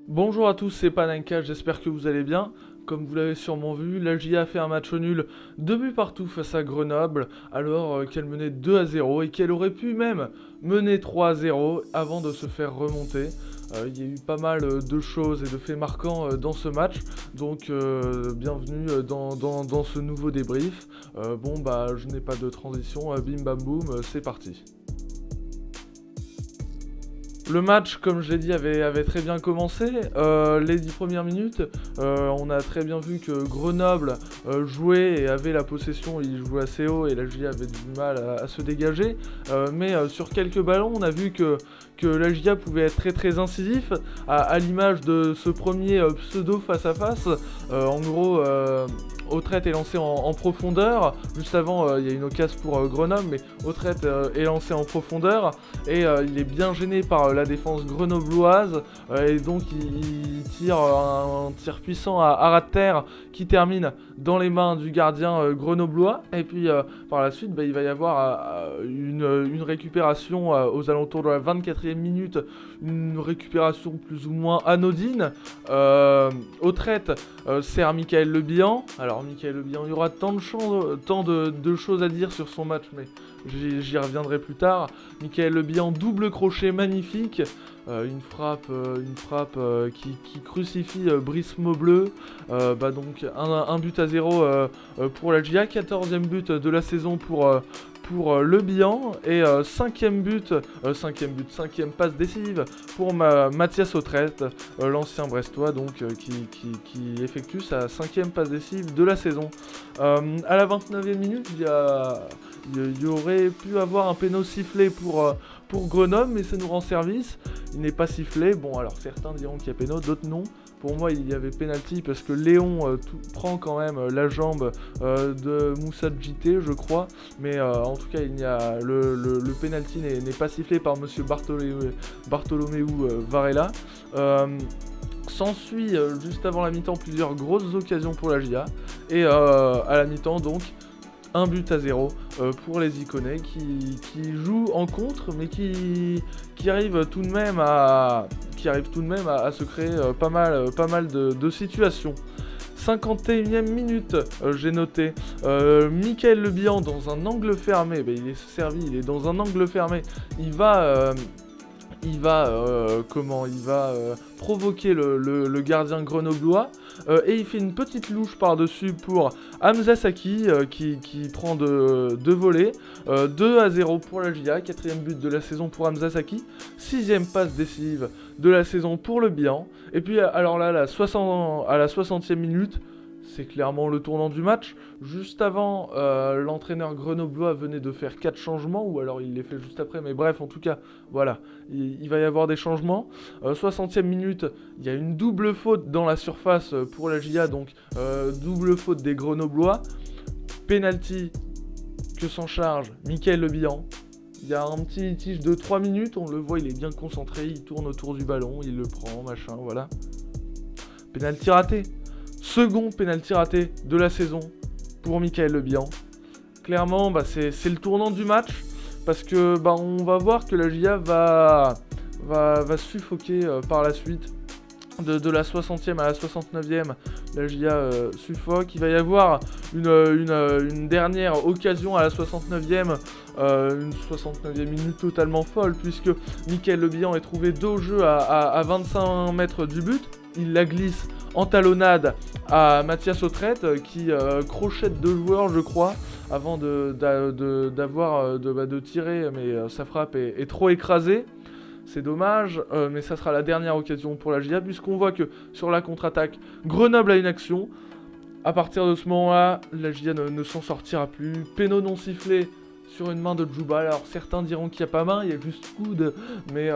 Bonjour à tous, c'est Panenka, j'espère que vous allez bien. Comme vous l'avez sûrement vu, la GIA a fait un match nul, 2 buts partout face à Grenoble, alors qu'elle menait 2-0 et qu'elle aurait pu même mener 3-0 avant de se faire remonter. Il y a eu pas mal de choses et de faits marquants dans ce match, donc bienvenue dans ce nouveau débrief. Je n'ai pas de transition, bim bam boum, c'est parti. Le match, comme je l'ai dit, avait très bien commencé. Les 10 premières minutes, on a très bien vu que Grenoble jouait et avait la possession, il jouait assez haut et la GIA avait du mal à se dégager. Mais sur quelques ballons, on a vu que la GIA pouvait être très très incisif, à l'image de ce premier pseudo face à face. En gros, Autrette est lancé en profondeur. Juste avant, il y a une occasion pour Grenoble, mais Autrette est lancé en profondeur et il est bien gêné par la défense grenobloise et donc il tire un tir puissant à ras de terre qui termine dans les mains du gardien grenoblois et puis par la suite il va y avoir une récupération aux alentours de la 24e minute, une récupération plus ou moins anodine. Autrette sert Michael Le Bihan. Alors Michael Le Bihan, il y aura tant de choses à dire sur son match, mais j'y reviendrai plus tard. Michael Le Bihan, double crochet magnifique, une frappe qui crucifie Brice Maubleu. Donc un but à 0 pour la GIA, 14e but de la saison pour Le Bihan et 5e passe décisive pour Mathias Autrette, l'ancien Brestois qui effectue sa 5e passe décisive de la saison. À la 29e minute, il y aurait pu avoir un péno sifflé pour Grenoble, mais ça nous rend service. Il n'est pas sifflé. Bon, alors certains diront qu'il y a péno, d'autres non. Pour moi, il y avait pénalty parce que Léon prend quand même la jambe de Moussa Djité, je crois. Mais en tout cas, le pénalty n'est pas sifflé par Monsieur Bartholoméu Varela. S'ensuit juste avant la mi-temps plusieurs grosses occasions pour la GIA. Et à la mi-temps, donc, un but à 0 pour les Iconais qui jouent en contre, mais qui arrivent tout de même à se créer pas mal de situations. 51e minute, j'ai noté. Michael Le Bihan dans un angle fermé. Il est servi, il est dans un angle fermé. Il va provoquer le gardien grenoblois et il fait une petite louche par-dessus pour Hamza Saki qui prend deux volets. 2-0 pour la GIA, 4e but de la saison pour Hamza Saki, 6e passe décisive de la saison pour Le Bihan. Et puis alors là, à la 60e minute, c'est clairement le tournant du match. Juste avant, l'entraîneur grenoblois venait de faire 4 changements, ou alors il les fait juste après, mais bref, en tout cas, voilà, il va y avoir des changements. 60e minute, il y a une double faute dans la surface pour la GIA, donc double faute des grenoblois. Penalty que s'en charge Michael Le Bihan. Il y a un petit litige de 3 minutes, on le voit, il est bien concentré, il tourne autour du ballon, il le prend, machin, voilà. Penalty raté. Second pénalty raté de la saison pour Michael Le Bihan. Clairement, c'est le tournant du match parce que on va voir que la GIA va suffoquer par la suite. De la 60e à la 69e, la GIA suffoque. Il va y avoir une dernière occasion à la 69e, une 69e minute totalement folle puisque Michael Le Bihan est trouvé dos au jeu à 25 mètres du but. Il la glisse en talonnade à Mathias Autrette qui crochette deux joueurs, je crois, avant de tirer, mais sa frappe est trop écrasée. C'est dommage, mais ça sera la dernière occasion pour la GIA, puisqu'on voit que sur la contre-attaque, Grenoble a une action. À partir de ce moment-là, la GIA ne s'en sortira plus. Péno non sifflé sur une main de Djouba. Alors certains diront qu'il n'y a pas main, il y a juste coude, mais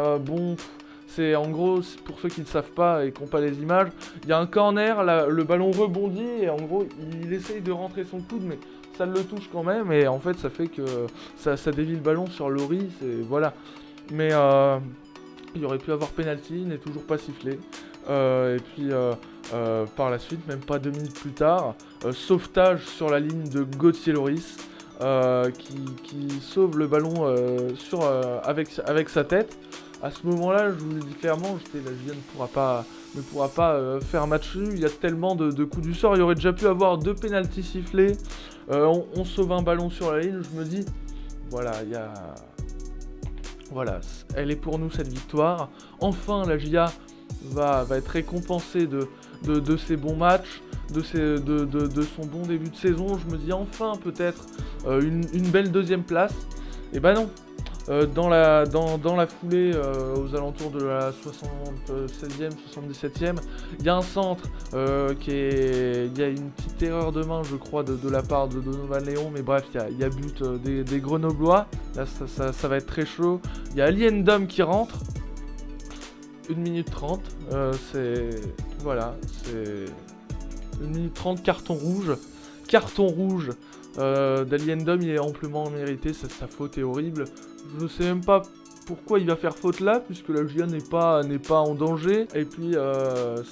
c'est en gros, pour ceux qui ne savent pas et qui n'ont pas les images, il y a un corner, le ballon rebondit et en gros il essaye de rentrer son coude, mais ça le touche quand même et en fait ça fait que ça dévie le ballon sur Lloris et voilà. Mais il y aurait pu avoir penalty, il n'est toujours pas sifflé. Et puis par la suite, même pas 2 minutes plus tard, sauvetage sur la ligne de Gauthier Lloris qui sauve le ballon avec sa tête. À ce moment-là, je vous le dis clairement, la GIA ne ne pourra pas faire match nul. Il y a tellement de coups du sort. Il aurait déjà pu avoir 2 pénaltys sifflés. On sauve un ballon sur la ligne. Je me dis, voilà, voilà, elle est pour nous cette victoire. Enfin, la GIA va être récompensée de ses bons matchs, de son bon début de saison. Je me dis enfin peut-être une belle deuxième place. Et bah non. Dans la foulée, aux alentours de la 76e, 77e, il y a un centre il y a une petite erreur de main, je crois, de la part de Donovan Léon, mais bref, il y a but des Grenoblois. Là, ça va être très chaud. Il y a Ali Ndom qui rentre. 1 minute 30. Voilà, c'est 1 minute 30, carton rouge. Carton rouge d'Ali Ndom, il est amplement mérité, sa faute est horrible. Je sais même pas pourquoi il va faire faute là, puisque la GIA n'est pas en danger. Et puis,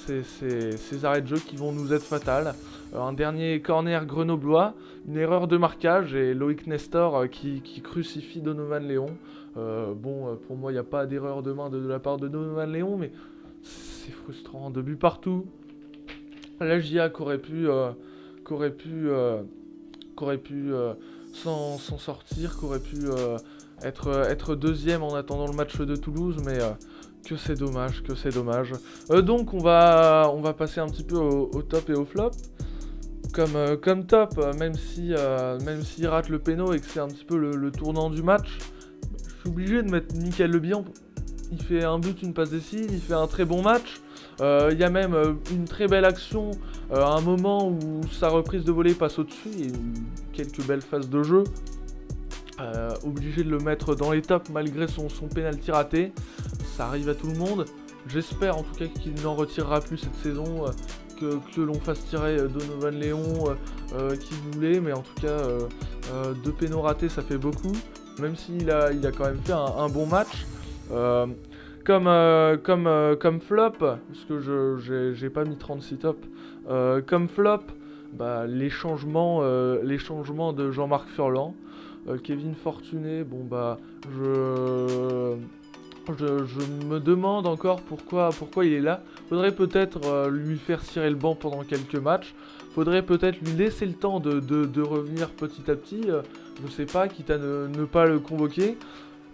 c'est ces arrêts de jeu qui vont nous être fatals. Un dernier corner grenoblois, une erreur de marquage et Loïc Nestor qui crucifie Donovan Léon. Pour moi, il n'y a pas d'erreur de main de la part de Donovan Léon, mais c'est frustrant. 2 buts partout. La GIA qu'aurait pu s'en sortir, qu'aurait pu être deuxième en attendant le match de Toulouse, mais que c'est dommage. Donc on va passer un petit peu au top et au flop. Comme top, même s'il rate le péno et que c'est un petit peu le tournant du match, je suis obligé de mettre Mickaël Le Bihan. Il fait un but, une passe décisive, il fait un très bon match. Il y a même une très belle action, un moment où sa reprise de volée passe au-dessus et quelques belles phases de jeu. Obligé de le mettre dans les tops malgré son penalty raté. Ça arrive à tout le monde. J'espère en tout cas qu'il n'en retirera plus cette saison, que l'on fasse tirer Donovan Léon qui voulait, mais en tout cas 2 pénaux ratés ça fait beaucoup. Même s'il a quand même fait un bon match. Comme flop, parce que j'ai pas mis 36 tops, comme flop, les changements de Jean-Marc Furlan, Kevin Fortuné, je me demande encore pourquoi il est là. Faudrait peut-être lui faire cirer le banc pendant quelques matchs. Faudrait peut-être lui laisser le temps de revenir petit à petit. Je sais pas, quitte à ne pas le convoquer.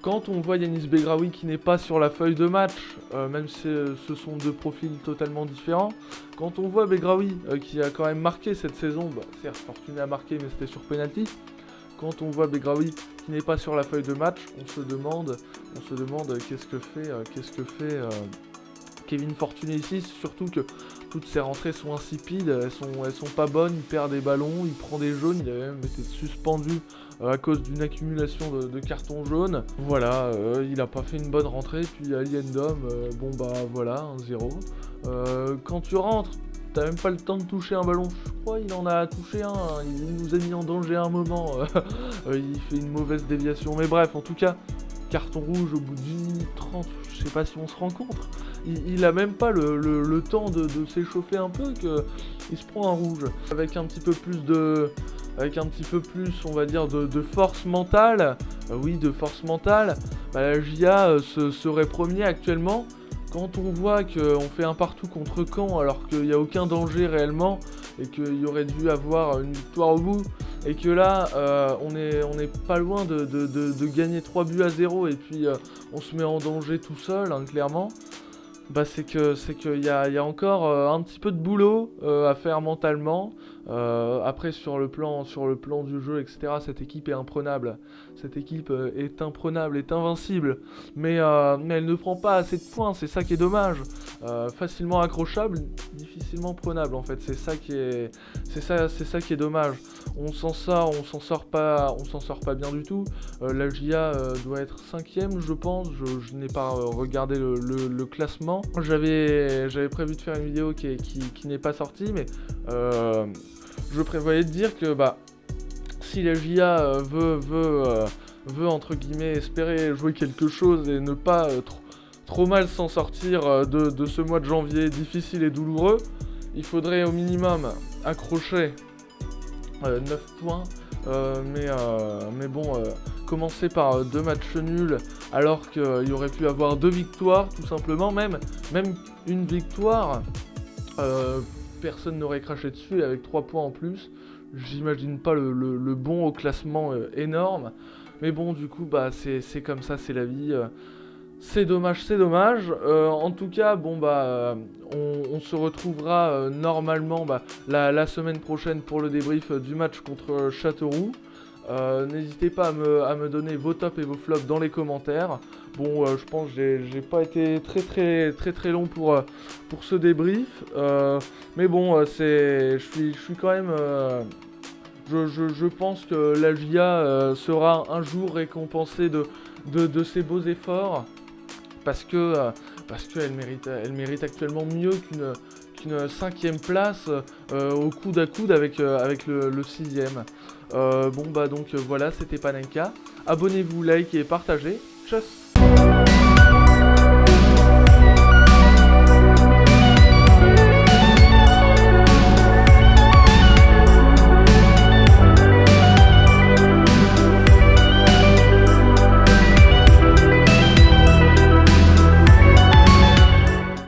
Quand on voit Yanis Begraoui qui n'est pas sur la feuille de match, même si ce sont 2 profils totalement différents, quand on voit Begraoui qui a quand même marqué cette saison, certes Fortuné a marqué mais c'était sur penalty. Quand on voit Begraoui qui n'est pas sur la feuille de match, on se demande qu'est-ce que fait Kevin Fortuné ici, surtout que toutes ses rentrées sont insipides, elles sont pas bonnes, il perd des ballons, il prend des jaunes, il a même été suspendu à cause d'une accumulation de cartons jaunes. Voilà, il a pas fait une bonne rentrée, puis Ali Ndom, voilà, 1-0. Quand tu rentres, t'as même pas le temps de toucher un ballon, je crois il en a touché un, il nous a mis en danger à un moment, il fait une mauvaise déviation, mais bref, en tout cas, carton rouge au bout d'une minute 30, je sais pas si on se rencontre, il a même pas le temps de s'échauffer un peu qu'il se prend un rouge. Avec un petit peu plus, on va dire, de force mentale, de force mentale, la GIA serait premier actuellement. Quand on voit qu'on fait un partout contre Caen alors qu'il n'y a aucun danger réellement et qu'il y aurait dû avoir une victoire au bout et que là on est pas loin de gagner 3 buts à 0 et puis on se met en danger tout seul, clairement, c'est qu'il y a encore un petit peu de boulot à faire mentalement. Après sur le plan du jeu, etc., cette équipe est imprenable. Cette équipe est imprenable, est invincible. Mais elle ne prend pas assez de points, c'est ça qui est dommage. Facilement accrochable, difficilement prenable en fait. C'est ça qui est dommage. On s'en sort pas bien du tout. La GIA doit être 5ème, je pense. Je n'ai pas regardé le classement. J'avais prévu de faire une vidéo qui n'est pas sortie, mais je prévoyais de dire que si la GIA veut entre guillemets espérer jouer quelque chose et ne pas trop mal s'en sortir de ce mois de janvier difficile et douloureux, il faudrait au minimum accrocher 9 points. Mais bon, commencer par 2 matchs nuls alors qu'il y aurait pu avoir 2 victoires tout simplement, même une victoire, personne n'aurait craché dessus et avec 3 points en plus, j'imagine pas le bond au classement énorme, mais bon du coup bah c'est comme ça, c'est la vie. C'est dommage, c'est dommage. En tout cas, bon bah, on se retrouvera normalement la semaine prochaine pour le débrief du match contre Châteauroux. N'hésitez pas à me donner vos tops et vos flops dans les commentaires. Bon, je pense que j'ai pas été très long pour ce débrief. Mais bon, je suis quand même... je pense que la GIA sera un jour récompensée de ses beaux efforts. Parce qu'elle mérite actuellement mieux qu'une 5e place au coude à coude avec le 6e. Bon bah donc voilà, c'était Panenka. Abonnez-vous, like et partagez. Tchuss.